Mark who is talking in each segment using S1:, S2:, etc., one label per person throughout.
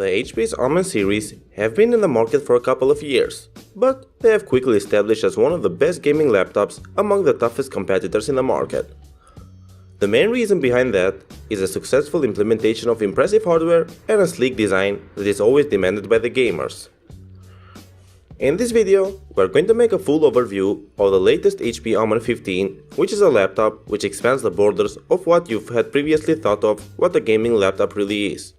S1: The HP's Omen series have been in the market for a couple of years, but they have quickly established as one of the best gaming laptops among the toughest competitors in the market. The main reason behind that is a successful implementation of impressive hardware and a sleek design that is always demanded by the gamers. In this video, we are going to make a full overview of the latest HP Omen 15, which is a laptop which expands the borders of what you've had previously thought of what a gaming laptop really is.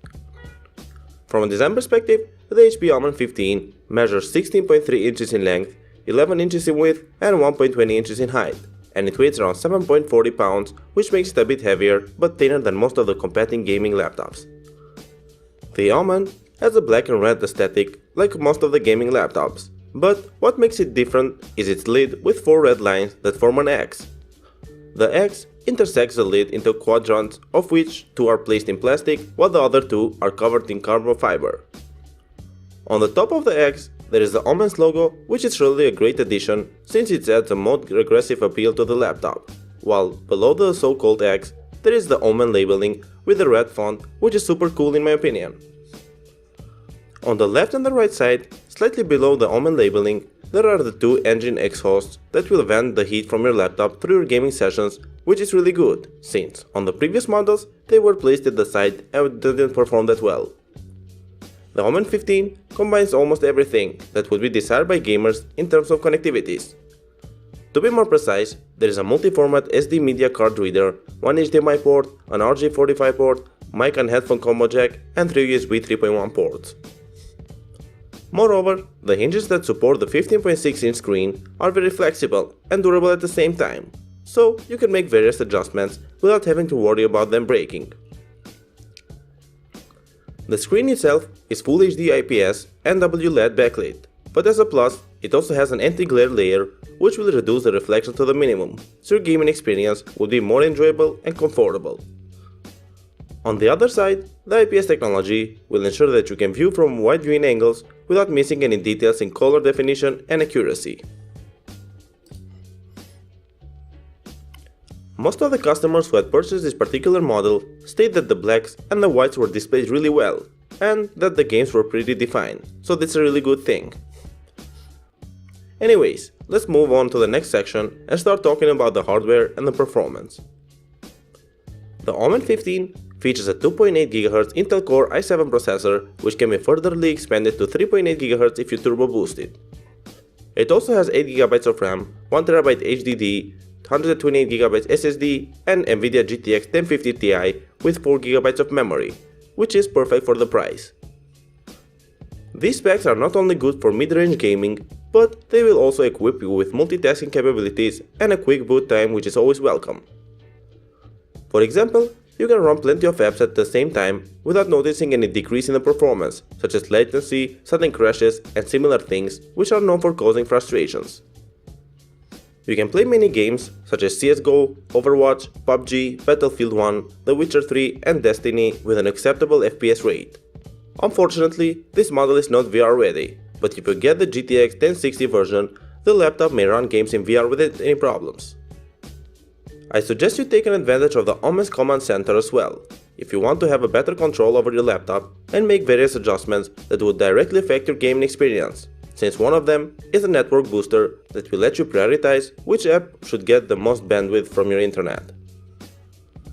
S1: From a design perspective, the HP Omen 15 measures 16.3 inches in length, 11 inches in width and 1.20 inches in height, and it weighs around 7.40 pounds, which makes it a bit heavier but thinner than most of the competing gaming laptops. The Omen has a black and red aesthetic like most of the gaming laptops, but what makes it different is its lid with 4 red lines that form an X. The X intersects the lid into quadrants, of which 2 are placed in plastic while the other 2 are covered in carbon fiber. On the top of the X there is the Omen's logo, which is surely a great addition since it adds a more aggressive appeal to the laptop, while below the so-called X there is the Omen labeling with the red font, which is super cool in my opinion. On the left and the right side, slightly below the Omen labeling, there are the 2 engine exhausts that will vent the heat from your laptop through your gaming sessions, which is really good, since on the previous models they were placed at the side and didn't perform that well. The Omen 15 combines almost everything that would be desired by gamers in terms of connectivities. To be more precise, there is a multi-format SD media card reader, 1 HDMI port, an RJ45 port, mic and headphone combo jack, and 3 USB 3.1 ports. Moreover, the hinges that support the 15.6-inch screen are very flexible and durable at the same time, so you can make various adjustments without having to worry about them breaking. The screen itself is Full HD IPS and WLED backlit, but as a plus, it also has an anti-glare layer which will reduce the reflection to the minimum, so your gaming experience will be more enjoyable and comfortable. On the other side, the IPS technology will ensure that you can view from wide viewing angles without missing any details in color definition and accuracy. Most of the customers who had purchased this particular model state that the blacks and the whites were displayed really well, and that the games were pretty defined, so that's a really good thing. Anyways, let's move on to the next section and start talking about the hardware and the performance. The Omen 15 features a 2.8 GHz Intel Core i7 processor, which can be furtherly expanded to 3.8 GHz if you turbo boost it. It also has 8 GB of RAM, 1TB HDD, 128 GB SSD, and NVIDIA GTX 1050 Ti with 4 GB of memory, which is perfect for the price. These specs are not only good for mid-range gaming, but they will also equip you with multitasking capabilities and a quick boot time, which is always welcome. For example, you can run plenty of apps at the same time without noticing any decrease in the performance, such as latency, sudden crashes, and similar things which are known for causing frustrations. You can play many games such as CSGO, Overwatch, PUBG, Battlefield 1, The Witcher 3 and Destiny with an acceptable FPS rate. Unfortunately, this model is not VR ready, but if you get the GTX 1060 version, the laptop may run games in VR without any problems. I suggest you take advantage of the Omen's Command Center as well, if you want to have a better control over your laptop and make various adjustments that would directly affect your gaming experience, since one of them is a network booster that will let you prioritize which app should get the most bandwidth from your internet.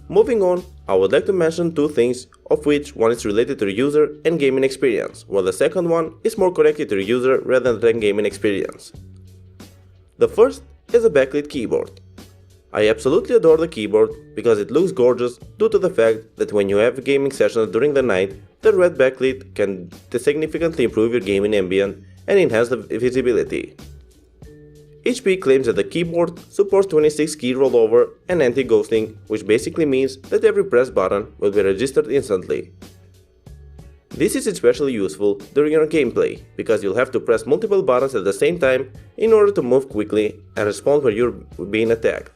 S1: Moving on, I would like to mention 2 things, of which one is related to the user and gaming experience, while the second one is more connected to the user rather than gaming experience. The first is a backlit keyboard. I absolutely adore the keyboard because it looks gorgeous due to the fact that when you have gaming sessions during the night, the red backlit can significantly improve your gaming ambient and enhance the visibility. HP claims that the keyboard supports 26 key rollover and anti-ghosting, which basically means that every press button will be registered instantly. This is especially useful during your gameplay, because you'll have to press multiple buttons at the same time in order to move quickly and respond when you're being attacked.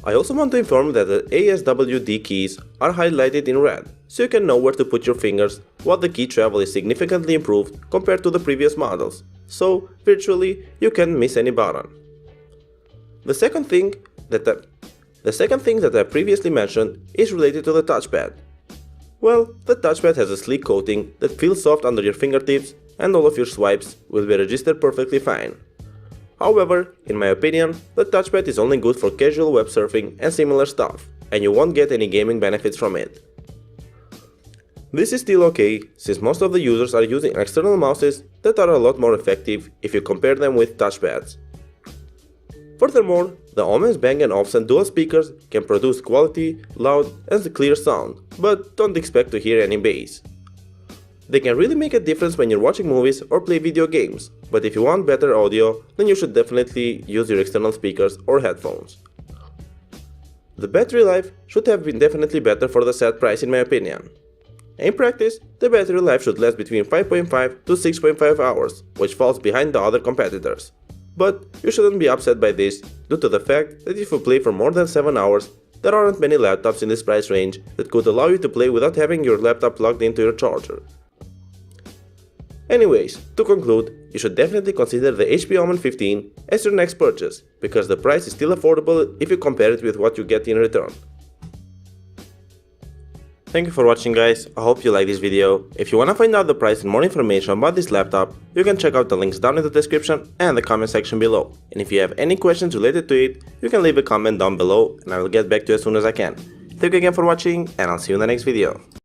S1: I also want to inform that the ASWD keys are highlighted in red, so you can know where to put your fingers, while the key travel is significantly improved compared to the previous models, so virtually you can't miss any button. The second thing that I previously mentioned is related to the touchpad. Well, the touchpad has a sleek coating that feels soft under your fingertips and all of your swipes will be registered perfectly fine. However, in my opinion, the touchpad is only good for casual web surfing and similar stuff, and you won't get any gaming benefits from it. This is still okay, since most of the users are using external mouses that are a lot more effective if you compare them with touchpads. Furthermore, the Omen's Bang & Olufsen dual speakers can produce quality, loud and clear sound, but don't expect to hear any bass. They can really make a difference when you're watching movies or play video games, but if you want better audio, then you should definitely use your external speakers or headphones. The battery life should have been definitely better for the set price in my opinion. In practice, the battery life should last between 5.5 to 6.5 hours, which falls behind the other competitors. But you shouldn't be upset by this, due to the fact that if you play for more than 7 hours, there aren't many laptops in this price range that could allow you to play without having your laptop plugged into your charger. Anyways, to conclude, you should definitely consider the HP Omen 15 as your next purchase, because the price is still affordable if you compare it with what you get in return. Thank you for watching guys, I hope you liked this video. If you wanna find out the price and more information about this laptop, you can check out the links down in the description and the comment section below. And if you have any questions related to it, you can leave a comment down below and I will get back to you as soon as I can. Thank you again for watching and I'll see you in the next video.